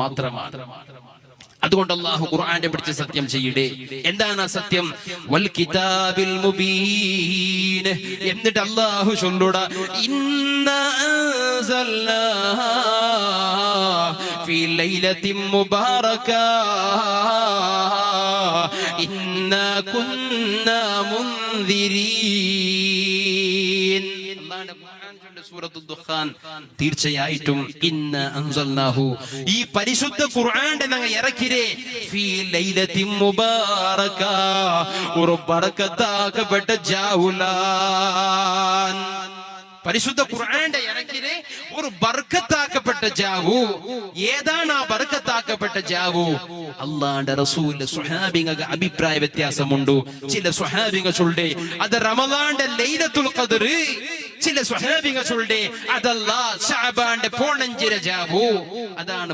മാത്രമാണ്. അതുകൊണ്ട് അല്ലാഹു ഖുർആനെ പിടിച്ച് സത്യം ചെയ്യടേ. എന്താണ് ആ സത്യം? വൽ കിതാബിൽ മുബീൻ. എന്നിട്ട് അല്ലാഹു ചൊല്ലുട, ഇന്നാ അൻസൽനാ ഫീ ലൈലത്തിൻ മുബാറക ഇന്നാ കുന്നാ മുൻദിരീൻ. സൂറത്തുൽ ദുഖാൻ. തീർച്ചയായിട്ടും ഇന്ന അൻസൽനാഹു, ഈ പരിശുദ്ധ ഖുർആനെ ഞങ്ങൾ ഇറക്കിരേ, ഫീ ലൈലത്തിൻ മുബാറക, ഒരു ബർക്കത്താക്കപ്പെട്ട ജാവുലാൻ. പരിശുദ്ധ ഖുർആന്റെ ഇറക്കിലെ ഒരു ബർക്കത്താക്കപ്പെട്ട ജാവു. ഏതാണ് ആ ബർക്കത്താക്കപ്പെട്ട ജാവു? അല്ലാഹുവിന്റെ റസൂൽ സ്വഹാബിങ്ങൾക്ക് അഭിപ്രായ വ്യത്യാസമുണ്ട്. ചില സ്വഹാബികൾ ചൊല്ലുടെ അത് റമളാന്റെ ലൈലത്തുൽ ഖദ്ർ, ചില സ്വഹാബികൾ ചൊല്ലുടെ അതല്ലാ ശഅബാന്റെ 15 ജാവു. അതാണ്